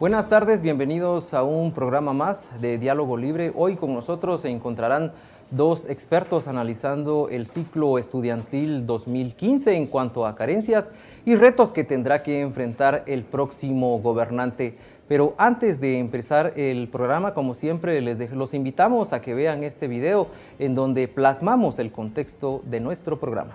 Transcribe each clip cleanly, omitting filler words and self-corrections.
Buenas tardes, bienvenidos a un programa más de Diálogo Libre. Hoy con nosotros se encontrarán dos expertos analizando el ciclo estudiantil 2015 en cuanto a carencias y retos que tendrá que enfrentar el próximo gobernante. Pero antes de empezar el programa, como siempre, los invitamos a que vean este video en donde plasmamos el contexto de nuestro programa.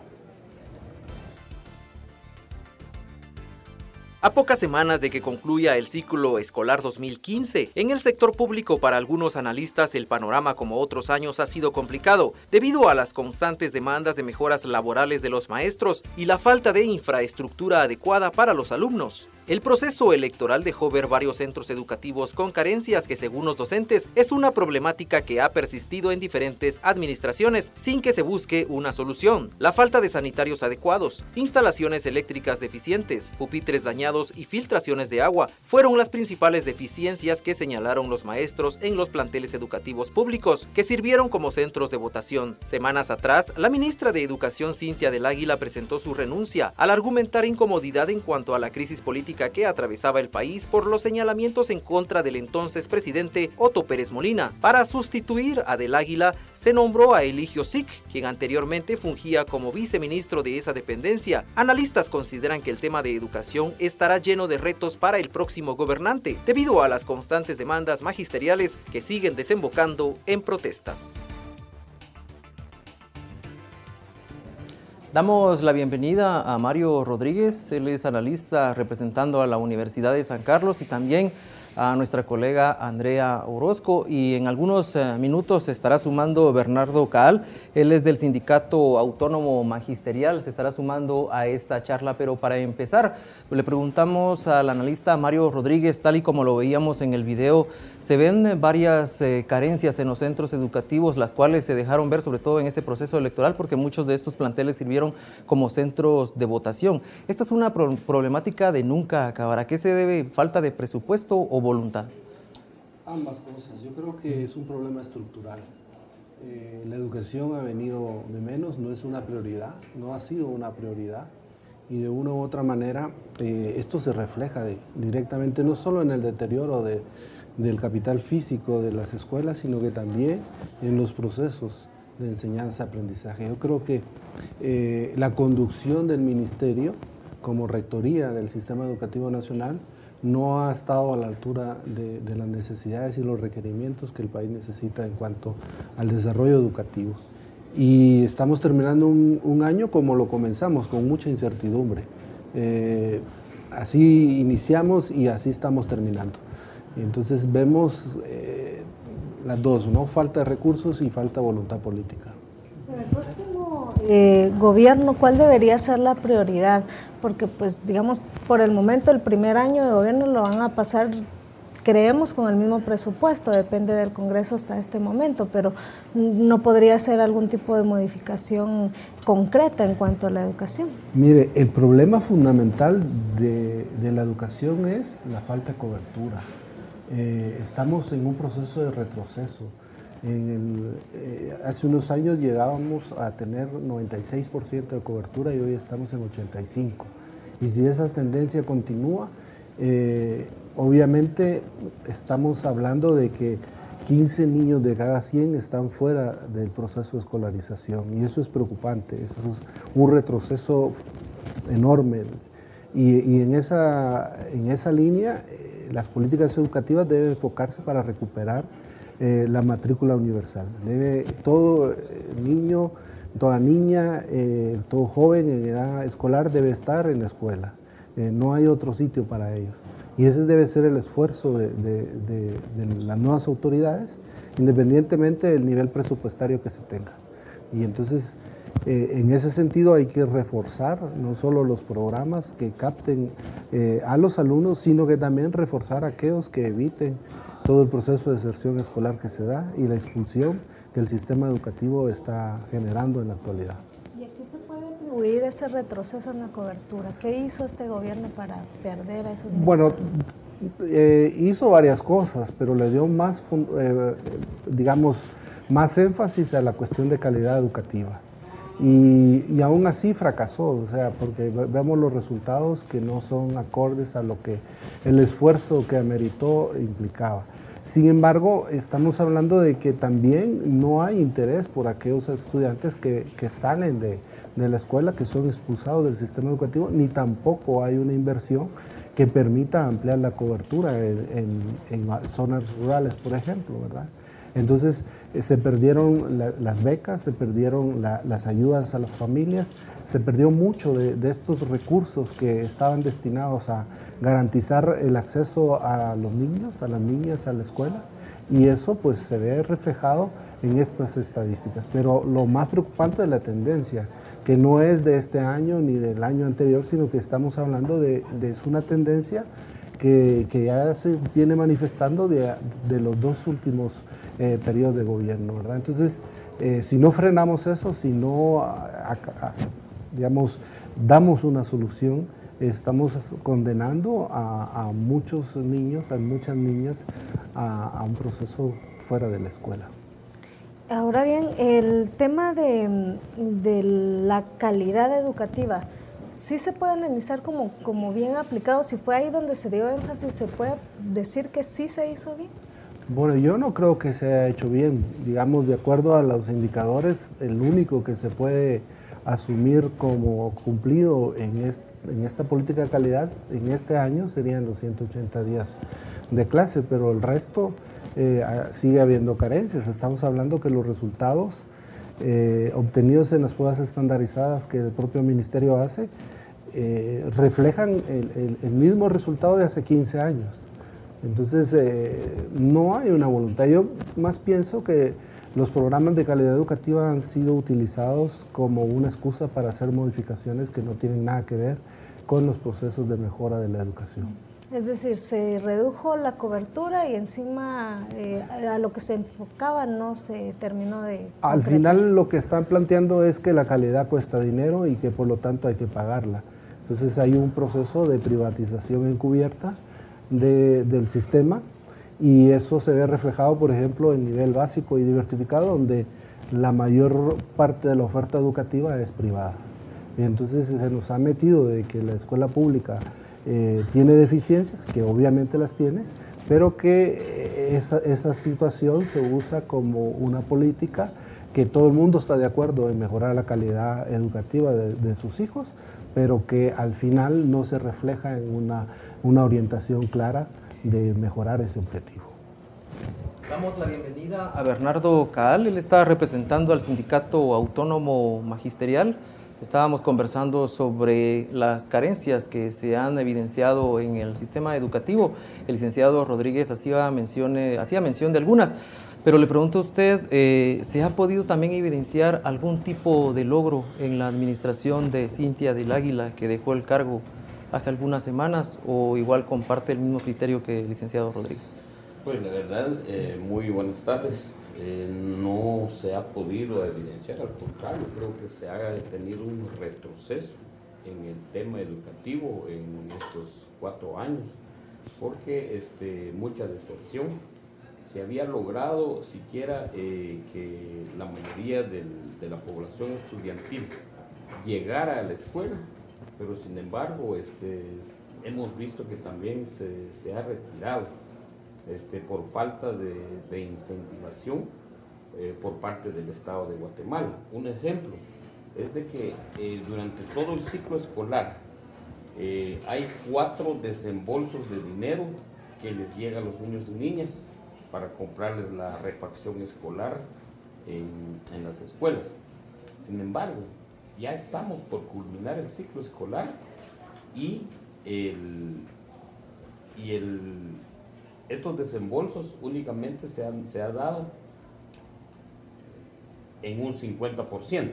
A pocas semanas de que concluya el ciclo escolar 2015, en el sector público para algunos analistas el panorama como otros años ha sido complicado debido a las constantes demandas de mejoras laborales de los maestros y la falta de infraestructura adecuada para los alumnos. El proceso electoral dejó ver varios centros educativos con carencias que, según los docentes, es una problemática que ha persistido en diferentes administraciones sin que se busque una solución. La falta de sanitarios adecuados, instalaciones eléctricas deficientes, pupitres dañados y filtraciones de agua fueron las principales deficiencias que señalaron los maestros en los planteles educativos públicos que sirvieron como centros de votación. Semanas atrás, la ministra de Educación, Cintia del Águila, presentó su renuncia al argumentar incomodidad en cuanto a la crisis política que atravesaba el país por los señalamientos en contra del entonces presidente Otto Pérez Molina. Para sustituir a del Águila se nombró a Eligio Sic, quien anteriormente fungía como viceministro de esa dependencia. Analistas consideran que el tema de educación estará lleno de retos para el próximo gobernante, debido a las constantes demandas magisteriales que siguen desembocando en protestas. Damos la bienvenida a Mario Rodríguez, él es analista representando a la Universidad de San Carlos, y también a nuestra colega Andrea Orozco, y en algunos minutos se estará sumando Bernardo Caal, él es del Sindicato Autónomo Magisterial, se estará sumando a esta charla. Pero para empezar, le preguntamos al analista Mario Rodríguez, tal y como lo veíamos en el video, se ven varias carencias en los centros educativos, las cuales se dejaron ver sobre todo en este proceso electoral, porque muchos de estos planteles sirvieron como centros de votación. Esta es una problemática de nunca acabar. ¿A qué se debe? ¿Falta de presupuesto o voluntad? Ambas cosas. Yo creo que es un problema estructural. La educación ha venido de menos, no es una prioridad, no ha sido una prioridad, y de una u otra manera esto se refleja directamente no solo en el deterioro del capital físico de las escuelas, sino que también en los procesos de enseñanza-aprendizaje. Yo creo que la conducción del ministerio como rectoría del Sistema Educativo Nacional no ha estado a la altura de las necesidades y los requerimientos que el país necesita en cuanto al desarrollo educativo. Y estamos terminando un año como lo comenzamos, con mucha incertidumbre. Así iniciamos y así estamos terminando. Entonces vemos las dos, ¿no? Falta de recursos y falta de voluntad política. En el próximo gobierno, ¿cuál debería ser la prioridad? Porque, pues, digamos, por el momento, el primer año de gobierno lo van a pasar, creemos, con el mismo presupuesto, depende del Congreso hasta este momento, pero ¿no podría ser algún tipo de modificación concreta en cuanto a la educación? Mire, el problema fundamental de la educación es la falta de cobertura. Estamos en un proceso de retroceso. Hace unos años llegábamos a tener 96% de cobertura y hoy estamos en 85%. Y si esa tendencia continúa, obviamente estamos hablando de que 15 niños de cada 100 están fuera del proceso de escolarización, y eso es preocupante, eso es un retroceso enorme. Y en esa línea, las políticas educativas deben enfocarse para recuperar la matrícula universal. Todo niño, toda niña, todo joven en edad escolar debe estar en la escuela. No hay otro sitio para ellos. Y ese debe ser el esfuerzo de las nuevas autoridades, independientemente del nivel presupuestario que se tenga. Y entonces, en ese sentido hay que reforzar no solo los programas que capten a los alumnos, sino que también reforzar aquellos que eviten todo el proceso de deserción escolar que se da y la expulsión que el sistema educativo está generando en la actualidad. ¿Y a qué se puede atribuir ese retroceso en la cobertura? ¿Qué hizo este gobierno para perder a esos niños? Bueno, hizo varias cosas, pero le dio más, digamos, más énfasis a la cuestión de calidad educativa. y aún así fracasó, o sea, porque vemos los resultados que no son acordes a lo que el esfuerzo que ameritó implicaba. Sin embargo, estamos hablando de que también no hay interés por aquellos estudiantes que salen de la escuela, que son expulsados del sistema educativo, ni tampoco hay una inversión que permita ampliar la cobertura en zonas rurales, por ejemplo, ¿verdad? Entonces se perdieron las becas, se perdieron las ayudas a las familias, se perdió mucho de estos recursos que estaban destinados a garantizar el acceso a los niños, a las niñas a la escuela, y eso pues se ve reflejado en estas estadísticas. Pero lo más preocupante es la tendencia, que no es de este año ni del año anterior, sino que estamos hablando de una tendencia que ya se viene manifestando de los dos últimos periodos de gobierno, ¿verdad? Entonces, si no frenamos eso, si no, digamos, damos una solución, estamos condenando a muchos niños, a muchas niñas, a un proceso fuera de la escuela. Ahora bien, el tema de la calidad educativa, ¿sí se puede analizar como bien aplicado? Si fue ahí donde se dio énfasis, ¿se puede decir que sí se hizo bien? Bueno, yo no creo que se haya hecho bien. Digamos, de acuerdo a los indicadores, el único que se puede asumir como cumplido en esta política de calidad en este año serían los 180 días de clase, pero el resto sigue habiendo carencias. Estamos hablando que los resultados obtenidos en las pruebas estandarizadas que el propio ministerio hace reflejan el mismo resultado de hace 15 años. Entonces, no hay una voluntad. Yo más pienso que los programas de calidad educativa han sido utilizados como una excusa para hacer modificaciones que no tienen nada que ver con los procesos de mejora de la educación. Es decir, se redujo la cobertura y encima a lo que se enfocaba no se terminó de concretar. Al final lo que están planteando es que la calidad cuesta dinero y que por lo tanto hay que pagarla. Entonces hay un proceso de privatización encubierta del sistema, y eso se ve reflejado, por ejemplo, en nivel básico y diversificado, donde la mayor parte de la oferta educativa es privada. Y entonces se nos ha metido de que la escuela pública tiene deficiencias, que obviamente las tiene, pero que esa situación se usa como una política que todo el mundo está de acuerdo en mejorar la calidad educativa de sus hijos, pero que al final no se refleja en una orientación clara de mejorar ese objetivo. Damos la bienvenida a Bernardo Caal. Él está representando al Sindicato Autónomo Magisterial. Estábamos conversando sobre las carencias que se han evidenciado en el sistema educativo. El licenciado Rodríguez hacía mención de algunas, pero le pregunto a usted, ¿se ha podido también evidenciar algún tipo de logro en la administración de Cintia del Águila, que dejó el cargo hace algunas semanas, o igual comparte el mismo criterio que el licenciado Rodríguez? Pues la verdad, muy buenas tardes. No se ha podido evidenciar, al contrario, creo que se ha tenido un retroceso en el tema educativo en estos 4 años, porque mucha deserción. Se había logrado siquiera que la mayoría de la población estudiantil llegara a la escuela, pero sin embargo hemos visto que también se ha retirado por falta de incentivación por parte del Estado de Guatemala. Un ejemplo es de que durante todo el ciclo escolar hay 4 desembolsos de dinero que les llega a los niños y niñas para comprarles la refacción escolar en las escuelas. Sin embargo, ya estamos por culminar el ciclo escolar y estos desembolsos únicamente se ha dado en un 50%.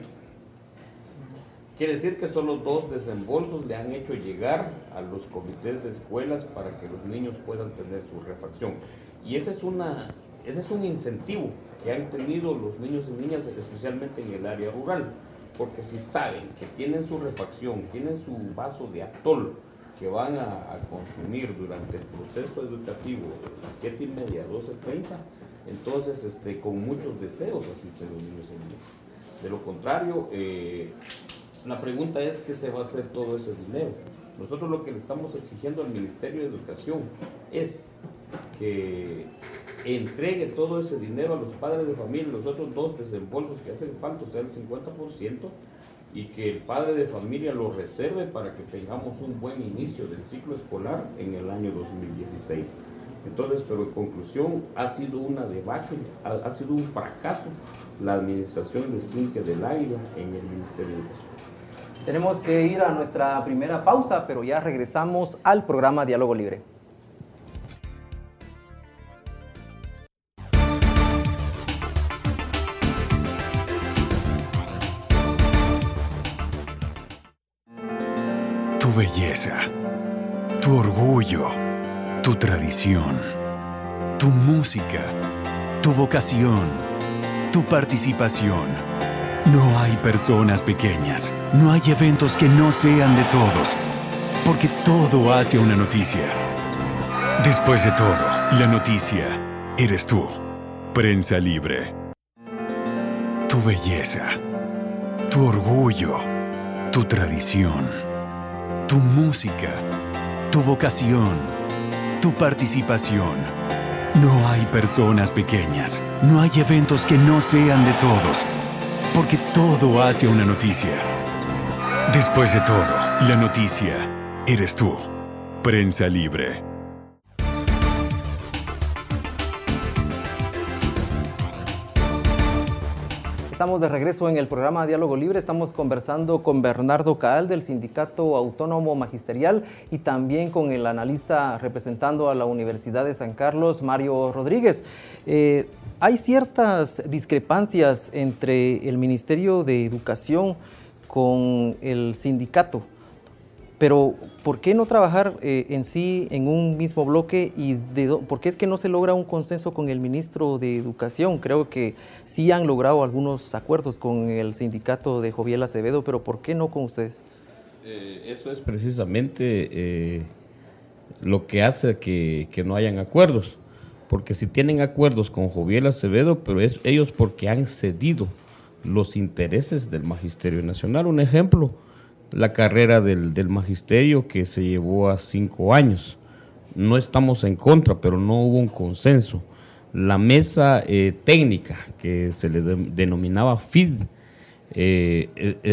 Quiere decir que solo 2 desembolsos le han hecho llegar a los comités de escuelas para que los niños puedan tener su refacción. Y ese es un incentivo que han tenido los niños y niñas, especialmente en el área rural, porque si saben que tienen su refacción, tienen su vaso de atol que van a consumir durante el proceso educativo de las 7:30 a 12:30, entonces con muchos deseos asisten los niños y niñas. De lo contrario, la pregunta es ¿qué se va a hacer todo ese dinero? Nosotros lo que le estamos exigiendo al Ministerio de Educación es que entregue todo ese dinero a los padres de familia, los otros 2 desembolsos que hacen falta, o sea el 50%, y que el padre de familia lo reserve para que tengamos un buen inicio del ciclo escolar en el año 2016. Entonces, pero en conclusión, ha sido una debacle, ha sido un fracaso la administración de Cintia del Águila en el Ministerio de Educación. Tenemos que ir a nuestra primera pausa, pero ya regresamos al programa Diálogo Libre. Tu belleza, tu orgullo, tu tradición, tu música, tu vocación, tu participación. No hay personas pequeñas, no hay eventos que no sean de todos, porque todo hace una noticia. Después de todo, la noticia eres tú. Prensa Libre. Tu belleza, tu orgullo, tu tradición, tu música, tu vocación, tu participación. No hay personas pequeñas, no hay eventos que no sean de todos, porque todo hace una noticia. Después de todo, la noticia eres tú. Prensa Libre. Estamos de regreso en el programa Diálogo Libre. Estamos conversando con Bernardo Caal del Sindicato Autónomo Magisterial y también con el analista representando a la Universidad de San Carlos, Mario Rodríguez. Hay ciertas discrepancias entre el Ministerio de Educación con el sindicato, pero ¿por qué no trabajar en sí en un mismo bloque y por qué es que no se logra un consenso con el ministro de Educación? Creo que sí han logrado algunos acuerdos con el sindicato de Joviel Acevedo, pero ¿por qué no con ustedes? Eso es precisamente lo que hace que no hayan acuerdos, porque si tienen acuerdos con Joviel Acevedo, pero es ellos porque han cedido los intereses del Magisterio Nacional. Un ejemplo, la carrera del magisterio que se llevó a 5 años. No estamos en contra, pero no hubo un consenso. La mesa técnica que se le denominaba FID,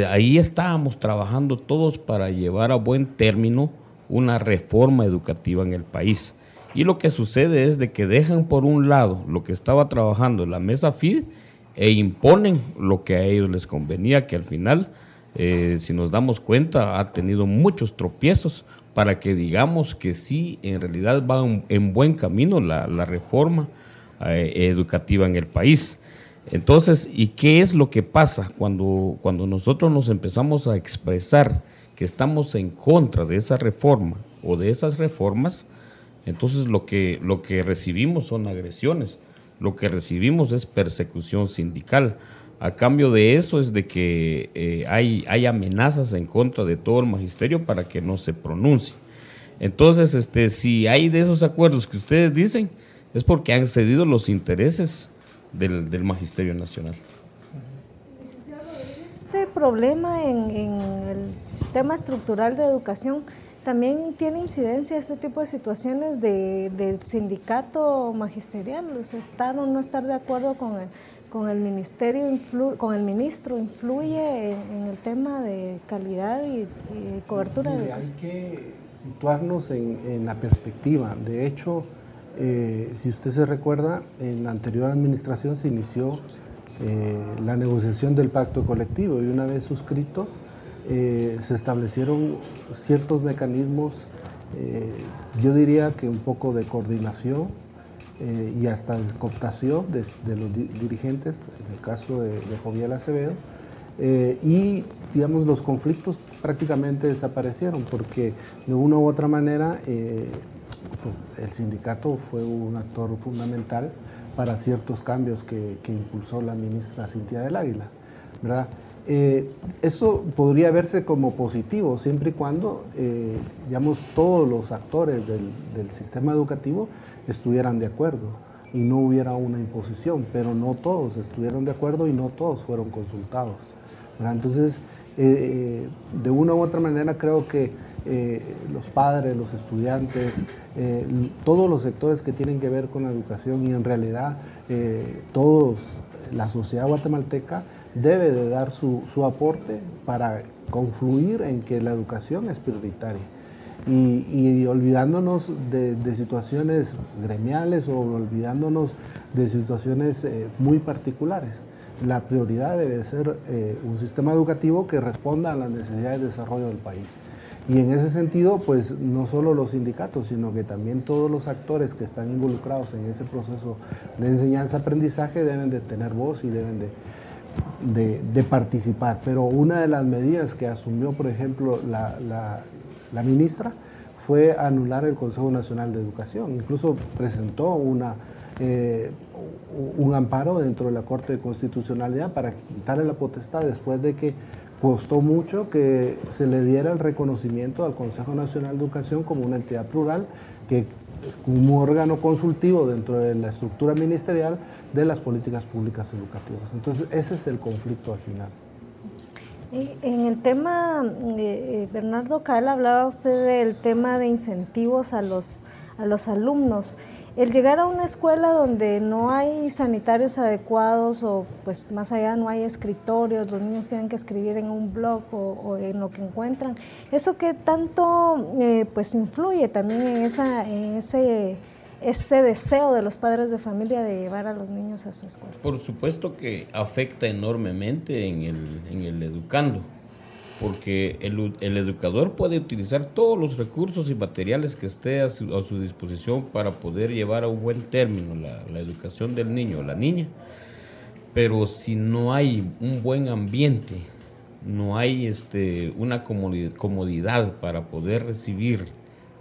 ahí estábamos trabajando todos para llevar a buen término una reforma educativa en el país. Y lo que sucede es de que dejan por un lado lo que estaba trabajando la mesa FID e imponen lo que a ellos les convenía, que al final, si nos damos cuenta, ha tenido muchos tropiezos para que digamos que sí, en realidad va en buen camino la reforma educativa en el país. Entonces, ¿y qué es lo que pasa cuando nosotros nos empezamos a expresar que estamos en contra de esa reforma o de esas reformas? Entonces lo que recibimos son agresiones, lo que recibimos es persecución sindical. A cambio de eso es de que hay amenazas en contra de todo el magisterio para que no se pronuncie. Entonces, si hay de esos acuerdos que ustedes dicen, es porque han cedido los intereses del Magisterio Nacional. Este problema en el tema estructural de educación también tiene incidencia este tipo de situaciones del sindicato magisterial, o sea, estar o no estar de acuerdo con el ministerio, con el ministro, influye en el tema de calidad y cobertura de educación. Hay que situarnos en la perspectiva. De hecho, si usted se recuerda, en la anterior administración se inició la negociación del pacto colectivo y una vez suscrito se establecieron ciertos mecanismos, yo diría que un poco de coordinación y hasta de cooptación de los dirigentes, en el caso de Joviel Acevedo, y digamos los conflictos prácticamente desaparecieron porque de una u otra manera el sindicato fue un actor fundamental para ciertos cambios que impulsó la ministra Cintia del Águila, ¿verdad? Esto podría verse como positivo siempre y cuando, digamos, todos los actores del sistema educativo estuvieran de acuerdo. y no hubiera una imposición, pero no todos estuvieron de acuerdo y no todos fueron consultados, ¿verdad? Entonces, de una u otra manera creo que los padres, los estudiantes, todos los sectores que tienen que ver con la educación y en realidad la sociedad guatemalteca debe de dar su aporte para confluir en que la educación es prioritaria. Y olvidándonos de situaciones gremiales o olvidándonos de situaciones muy particulares. La prioridad debe ser un sistema educativo que responda a las necesidades de desarrollo del país. Y en ese sentido, pues no solo los sindicatos, sino que también todos los actores que están involucrados en ese proceso de enseñanza-aprendizaje deben de tener voz y deben de participar. Pero una de las medidas que asumió, por ejemplo, la ministra fue anular el Consejo Nacional de Educación. Incluso presentó un amparo dentro de la Corte de Constitucionalidad para quitarle la potestad después de que costó mucho que se le diera el reconocimiento al Consejo Nacional de Educación como una entidad plural, que es un órgano consultivo dentro de la estructura ministerial de las políticas públicas educativas. Entonces, ese es el conflicto al final. En el tema, Bernardo Cael, hablaba usted del tema de incentivos a los alumnos. El llegar a una escuela donde no hay sanitarios adecuados o pues más allá no hay escritorios, los niños tienen que escribir en un blog o en lo que encuentran, ¿eso qué tanto pues influye también en ese deseo de los padres de familia de llevar a los niños a su escuela? Por supuesto que afecta enormemente en el educando, porque el educador puede utilizar todos los recursos y materiales que esté a su disposición para poder llevar a un buen término la educación del niño o la niña, pero si no hay un buen ambiente, no hay una comodidad para poder recibir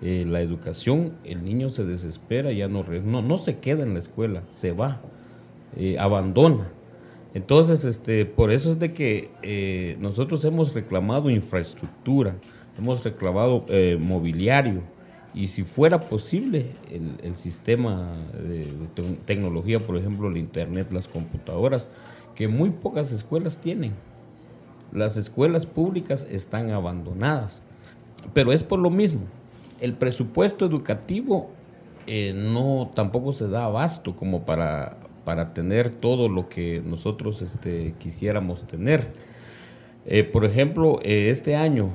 la educación, el niño se desespera, ya no se queda en la escuela, se va, abandona. Entonces, por eso es de que nosotros hemos reclamado infraestructura, hemos reclamado mobiliario, y si fuera posible el sistema de tecnología, por ejemplo, el internet, las computadoras, que muy pocas escuelas tienen. Las escuelas públicas están abandonadas, pero es por lo mismo. El presupuesto educativo tampoco se da abasto como para tener todo lo que nosotros quisiéramos tener. Por ejemplo, este año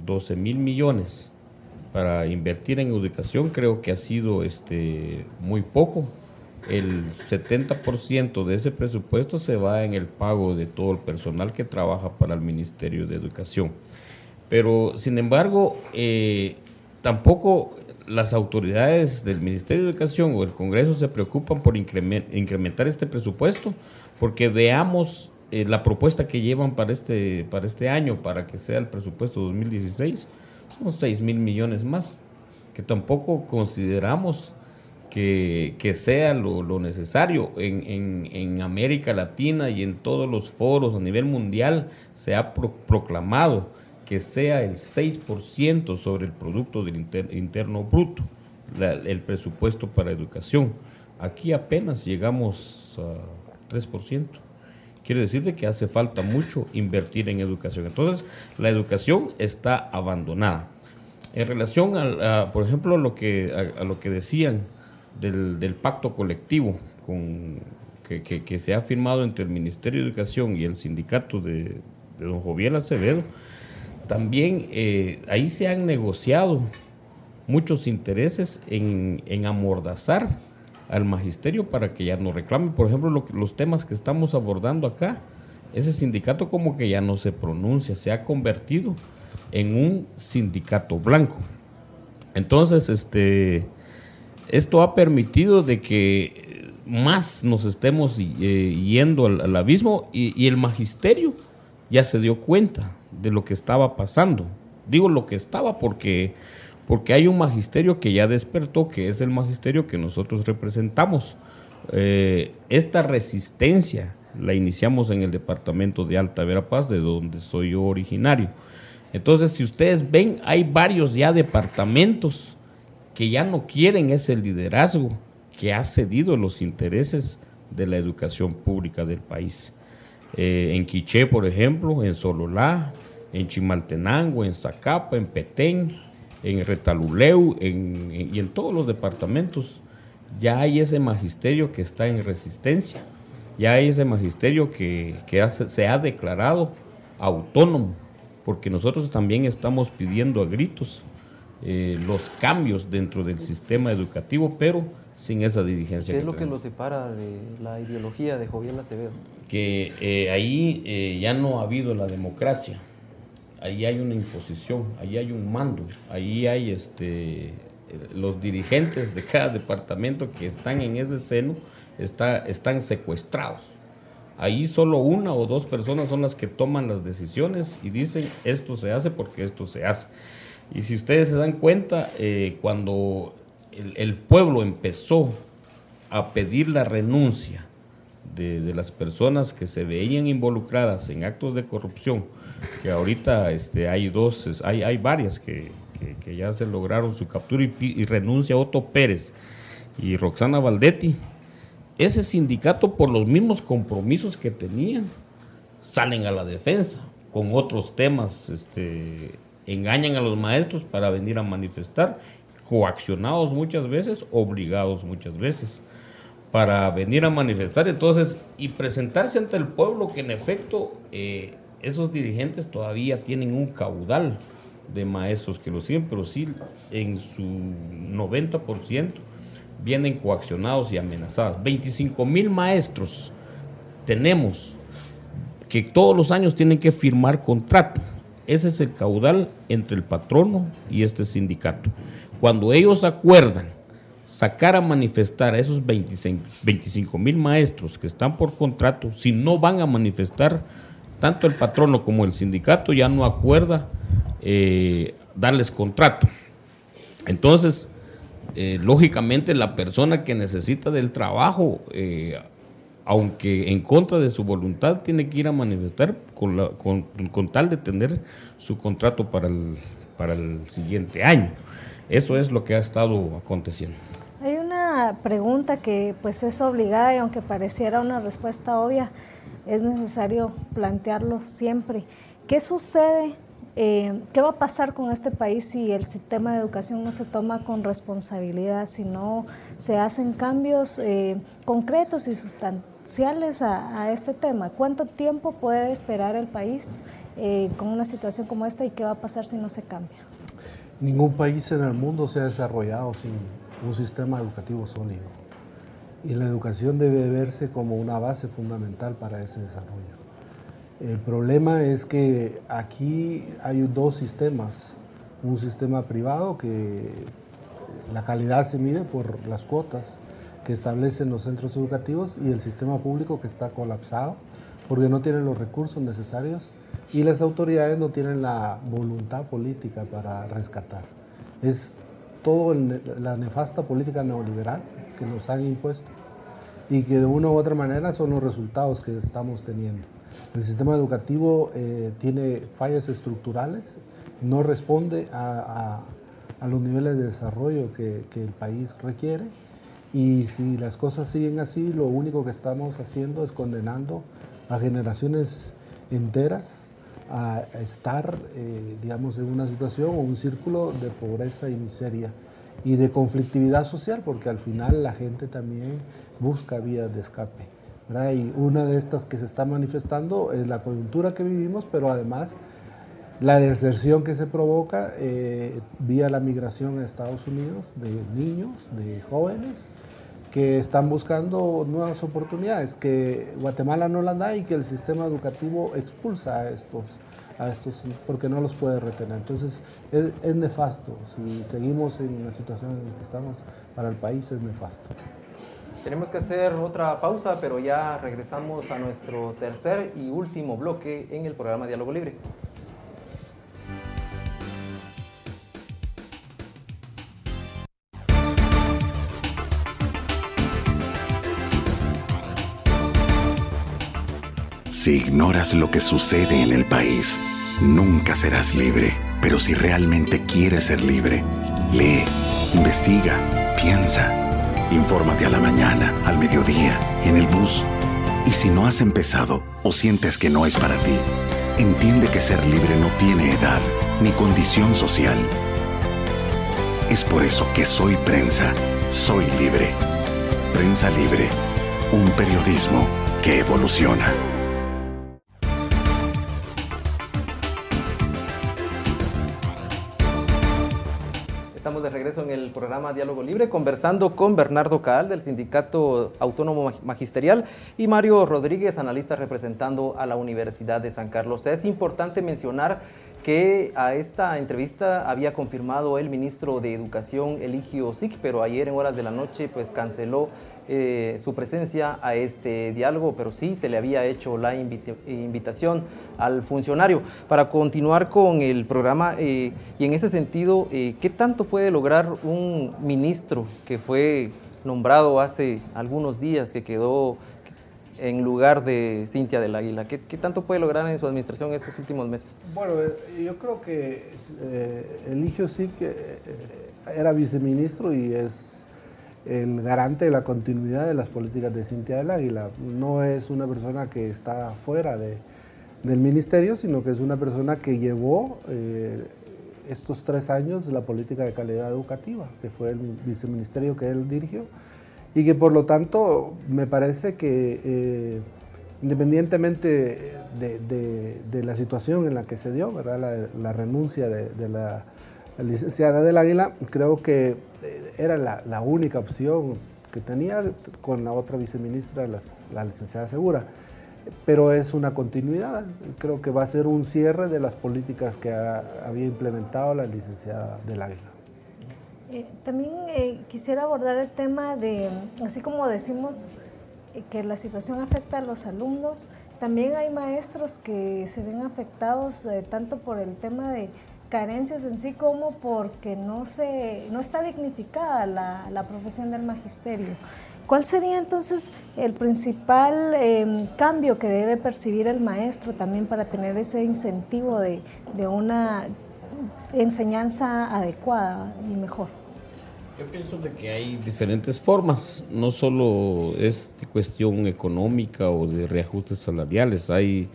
12,000 millones para invertir en educación creo que ha sido muy poco. El 70% de ese presupuesto se va en el pago de todo el personal que trabaja para el Ministerio de Educación. Pero, sin embargo, tampoco las autoridades del Ministerio de Educación o el Congreso se preocupan por incrementar este presupuesto, porque veamos la propuesta que llevan para este año, para que sea el presupuesto 2016, son 6,000 millones más, que tampoco consideramos que sea lo necesario. En América Latina y en todos los foros a nivel mundial se ha proclamado que sea el 6% sobre el Producto del Interno Bruto, el presupuesto para educación. Aquí apenas llegamos a 3%. Quiere decir que hace falta mucho invertir en educación. Entonces, la educación está abandonada. En relación, por ejemplo, a lo que decían del pacto colectivo que se ha firmado entre el Ministerio de Educación y el sindicato de don Joviel Acevedo, también ahí se han negociado muchos intereses en amordazar al magisterio para que ya no reclame. Por ejemplo, los temas que estamos abordando acá, ese sindicato como que ya no se pronuncia, se ha convertido en un sindicato blanco. Entonces, esto ha permitido de que más nos estemos yendo al abismo y el magisterio ya se dio cuenta de lo que estaba pasando. Digo lo que estaba porque hay un magisterio que ya despertó, que es el magisterio que nosotros representamos. Esta resistencia la iniciamos en el departamento de Alta Verapaz, de donde soy yo originario. Entonces, si ustedes ven, hay varios ya departamentos que ya no quieren ese liderazgo que ha cedido los intereses de la educación pública del país. En Quiché, por ejemplo, en Sololá, en Chimaltenango, en Zacapa, en Petén, en Retaluleu y en todos los departamentos ya hay ese magisterio que está en resistencia, ya hay ese magisterio que se ha declarado autónomo, porque nosotros también estamos pidiendo a gritos los cambios dentro del sistema educativo, pero sin esa dirigencia. ¿Qué es lo que lo separa de la ideología de Joviel Acevedo? Que ahí ya no ha habido la democracia, ahí hay una imposición, ahí hay un mando, ahí hay los dirigentes de cada departamento que están en ese seno están secuestrados. Ahí solo una o dos personas son las que toman las decisiones y dicen esto se hace porque esto se hace. Y si ustedes se dan cuenta, cuando el pueblo empezó a pedir la renuncia de las personas que se veían involucradas en actos de corrupción, que ahorita hay varias que ya se lograron su captura y renuncia Otto Pérez y Roxana Valdetti, ese sindicato, por los mismos compromisos que tenían, salen a la defensa con otros temas, engañan a los maestros para venir a manifestar, coaccionados muchas veces, obligados muchas veces para venir a manifestar, entonces, y presentarse ante el pueblo que en efecto esos dirigentes todavía tienen un caudal de maestros que lo siguen, pero sí en su 90% vienen coaccionados y amenazados. 25,000 maestros tenemos que todos los años tienen que firmar contrato. Ese es el caudal entre el patrono y este sindicato. Cuando ellos acuerdan sacar a manifestar a esos 25,000 maestros que están por contrato, si no van a manifestar, tanto el patrono como el sindicato ya no acuerda darles contrato. Entonces, lógicamente la persona que necesita del trabajo, aunque en contra de su voluntad, tiene que ir a manifestar con tal de tener su contrato para el siguiente año. Eso es lo que ha estado aconteciendo. Hay una pregunta que pues es obligada y aunque pareciera una respuesta obvia, es necesario plantearlo siempre. ¿Qué sucede? ¿Qué va a pasar con este país si el sistema de educación no se toma con responsabilidad, si no se hacen cambios concretos y sustanciales a este tema? ¿Cuánto tiempo puede esperar el país con una situación como esta y qué va a pasar si no se cambia? Ningún país en el mundo se ha desarrollado sin un sistema educativo sólido. Y la educación debe verse como una base fundamental para ese desarrollo. El problema es que aquí hay dos sistemas. Un sistema privado que la calidad se mide por las cuotas que establecen los centros educativos y el sistema público que está colapsado porque no tienen los recursos necesarios y las autoridades no tienen la voluntad política para rescatar. Es todo la nefasta política neoliberal que nos han impuesto y que de una u otra manera son los resultados que estamos teniendo. El sistema educativo tiene fallas estructurales, no responde a los niveles de desarrollo que el país requiere y si las cosas siguen así, lo único que estamos haciendo es condenando a generaciones enteras a estar, digamos, en una situación o un círculo de pobreza y miseria y de conflictividad social, porque al final la gente también busca vías de escape, ¿verdad? Y una de estas que se está manifestando es la coyuntura que vivimos, pero además la deserción que se provoca vía la migración a Estados Unidos de niños, de jóvenes, que están buscando nuevas oportunidades, que Guatemala no las da y que el sistema educativo expulsa a estos porque no los puede retener. Entonces es nefasto, si seguimos en la situación en la que estamos, para el país es nefasto. Tenemos que hacer otra pausa, pero ya regresamos a nuestro tercer y último bloque en el programa Diálogo Libre. Si ignoras lo que sucede en el país, nunca serás libre. Pero si realmente quieres ser libre, lee, investiga, piensa. Infórmate a la mañana, al mediodía, en el bus. Y si no has empezado o sientes que no es para ti, entiende que ser libre no tiene edad ni condición social. Es por eso que soy prensa, soy libre. Prensa Libre, un periodismo que evoluciona. Estamos de regreso en el programa Diálogo Libre, conversando con Bernardo Caal del Sindicato Autónomo Magisterial y Mario Rodríguez, analista representando a la Universidad de San Carlos. Es importante mencionar que a esta entrevista había confirmado el ministro de Educación, Eligio Sic, pero ayer en horas de la noche pues canceló su presencia a este diálogo, pero sí se le había hecho la invitación al funcionario. Para continuar con el programa, y en ese sentido, ¿qué tanto puede lograr un ministro que fue nombrado hace algunos días, que quedó en lugar de Cintia del Águila? ¿Qué tanto puede lograr en su administración estos últimos meses? Bueno, yo creo que Eligio Sic era viceministro y es el garante de la continuidad de las políticas de Cintia del Águila. No es una persona que está fuera del ministerio, sino que es una persona que llevó estos 3 años la política de calidad educativa, que fue el viceministerio que él dirigió, y que por lo tanto me parece que independientemente de la situación en la que se dio, ¿verdad? La renuncia de la licenciada del Águila, creo que era la única opción que tenía con la otra viceministra, la licenciada Segura, pero es una continuidad. Creo que va a ser un cierre de las políticas que había implementado la licenciada del Águila. También quisiera abordar el tema de, así como decimos que la situación afecta a los alumnos, también hay maestros que se ven afectados tanto por el tema de carencias en sí como porque no está dignificada la profesión del magisterio. ¿Cuál sería entonces el principal cambio que debe percibir el maestro también para tener ese incentivo de una enseñanza adecuada y mejor? Yo pienso de que hay diferentes formas, no solo es cuestión económica o de reajustes salariales, hay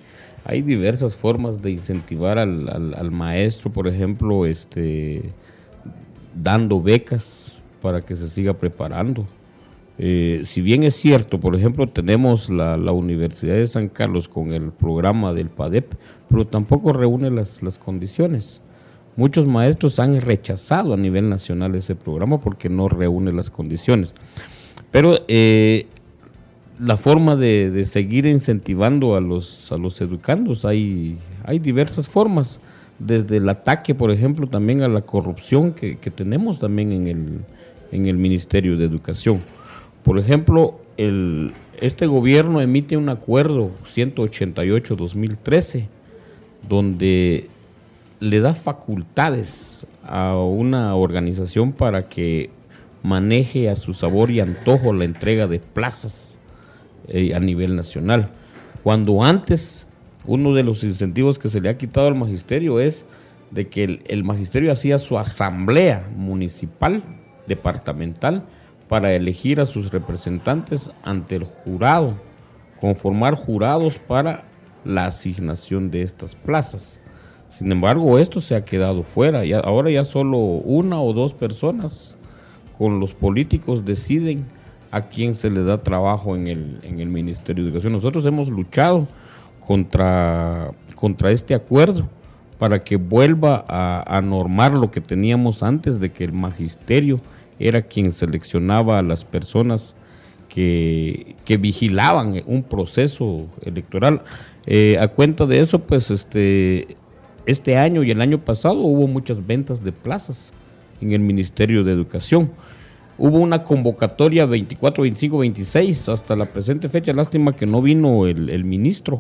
diversas formas de incentivar al maestro, por ejemplo, dando becas para que se siga preparando. Si bien es cierto, por ejemplo, tenemos la Universidad de San Carlos con el programa del PADEP, pero tampoco reúne las condiciones. Muchos maestros han rechazado a nivel nacional ese programa porque no reúne las condiciones. Pero la forma de seguir incentivando a los educandos, hay diversas formas, desde el ataque, por ejemplo, también a la corrupción que tenemos también en el Ministerio de Educación. Por ejemplo, este gobierno emite un acuerdo 188-2013, donde le da facultades a una organización para que maneje a su sabor y antojo la entrega de plazas a nivel nacional. Cuando antes uno de los incentivos que se le ha quitado al magisterio es de que el magisterio hacía su asamblea municipal, departamental, para elegir a sus representantes ante el jurado, conformar jurados para la asignación de estas plazas. Sin embargo, esto se ha quedado fuera. Ahora ya solo 1 o 2 personas con los políticos deciden a quién se le da trabajo en el Ministerio de Educación. Nosotros hemos luchado contra este acuerdo para que vuelva a normar lo que teníamos antes, de que el magisterio era quien seleccionaba a las personas que vigilaban un proceso electoral. A cuenta de eso, pues este año y el año pasado hubo muchas ventas de plazas en el Ministerio de Educación. Hubo una convocatoria 24, 25, 26 hasta la presente fecha. Lástima que no vino el ministro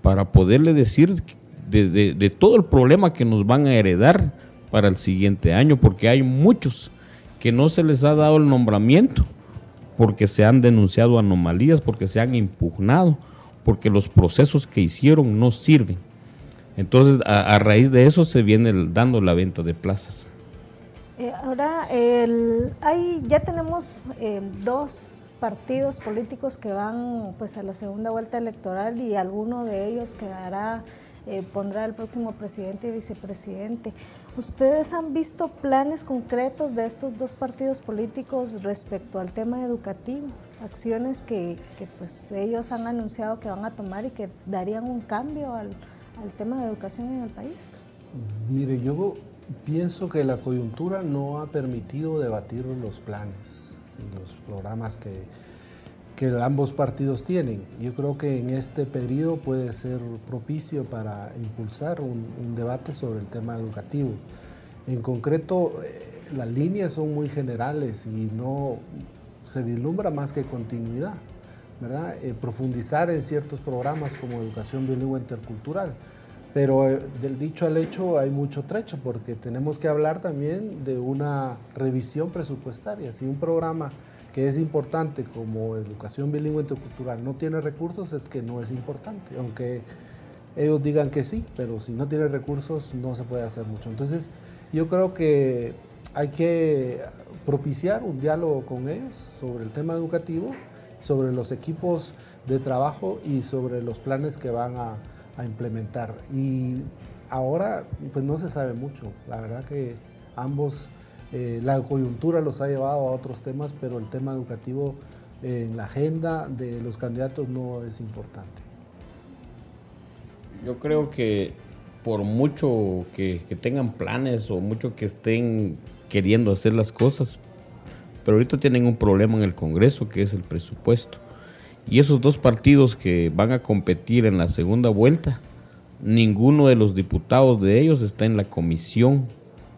para poderle decir de todo el problema que nos van a heredar para el siguiente año, porque hay muchos que no se les ha dado el nombramiento, porque se han denunciado anomalías, porque se han impugnado, porque los procesos que hicieron no sirven. Entonces, a raíz de eso se viene dando la venta de plazas. Ahora, ya tenemos 2 partidos políticos que van pues a la segunda vuelta electoral y alguno de ellos pondrá el próximo presidente y vicepresidente. ¿Ustedes han visto planes concretos de estos 2 partidos políticos respecto al tema educativo? Acciones que pues ellos han anunciado que van a tomar y que darían un cambio al tema de educación en el país. Mire, yo pienso que la coyuntura no ha permitido debatir los planes y los programas que ambos partidos tienen. Yo creo que en este periodo puede ser propicio para impulsar un debate sobre el tema educativo. En concreto, las líneas son muy generales y no se vislumbra más que continuidad, ¿verdad? Profundizar en ciertos programas como educación bilingüe intercultural. Pero del dicho al hecho hay mucho trecho, porque tenemos que hablar también de una revisión presupuestaria. Si un programa que es importante como educación bilingüe intercultural no tiene recursos, es que no es importante, aunque ellos digan que sí, pero si no tiene recursos no se puede hacer mucho. Entonces yo creo que hay que propiciar un diálogo con ellos sobre el tema educativo, sobre los equipos de trabajo y sobre los planes que van a implementar. Y ahora pues no se sabe mucho, la verdad que ambos, la coyuntura los ha llevado a otros temas, pero el tema educativo en la agenda de los candidatos no es importante. Yo creo que por mucho que tengan planes o mucho que estén queriendo hacer las cosas, pero ahorita tienen un problema en el Congreso, que es el presupuesto. Y esos 2 partidos que van a competir en la segunda vuelta, ninguno de los diputados de ellos está en la comisión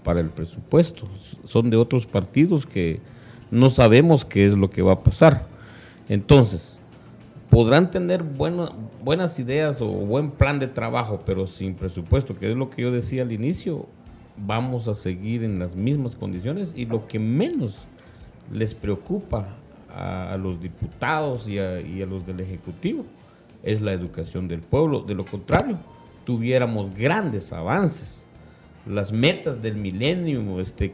para el presupuesto. Son de otros partidos que no sabemos qué es lo que va a pasar. Entonces, podrán tener buenas ideas o buen plan de trabajo, pero sin presupuesto, que es lo que yo decía al inicio, vamos a seguir en las mismas condiciones, y lo que menos les preocupa a los diputados y a los del Ejecutivo es la educación del pueblo. De lo contrario, tuviéramos grandes avances. Las metas del milenio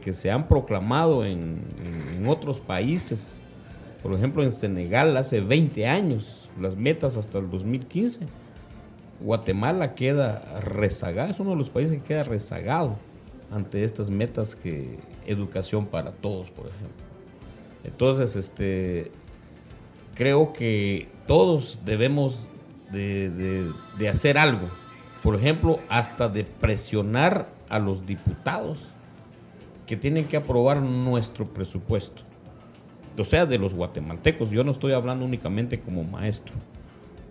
que se han proclamado en otros países, por ejemplo en Senegal hace 20 años, las metas hasta el 2015, Guatemala queda rezagada, es uno de los países que queda rezagado ante estas metas que educación para todos, por ejemplo. Entonces, creo que todos debemos de hacer algo, por ejemplo, hasta de presionar a los diputados que tienen que aprobar nuestro presupuesto, o sea, de los guatemaltecos. Yo no estoy hablando únicamente como maestro.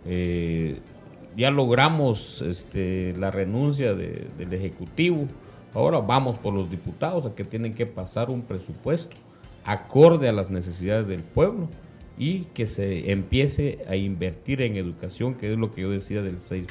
Ya logramos la renuncia del Ejecutivo, ahora vamos por los diputados a que tienen que pasar un presupuesto acorde a las necesidades del pueblo y que se empiece a invertir en educación, que es lo que yo decía del 6%.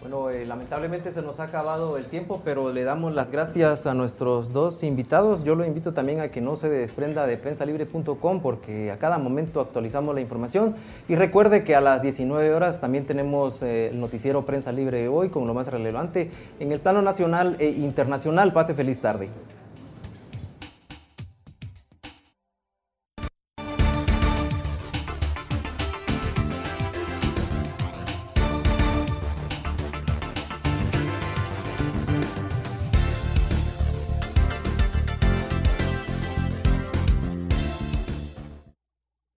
Bueno, lamentablemente se nos ha acabado el tiempo, pero le damos las gracias a nuestros 2 invitados. Yo lo invito también a que no se desprenda de prensalibre.com, porque a cada momento actualizamos la información. Y recuerde que a las 19 horas también tenemos el noticiero Prensa Libre hoy con lo más relevante en el plano nacional e internacional. Pase feliz tarde.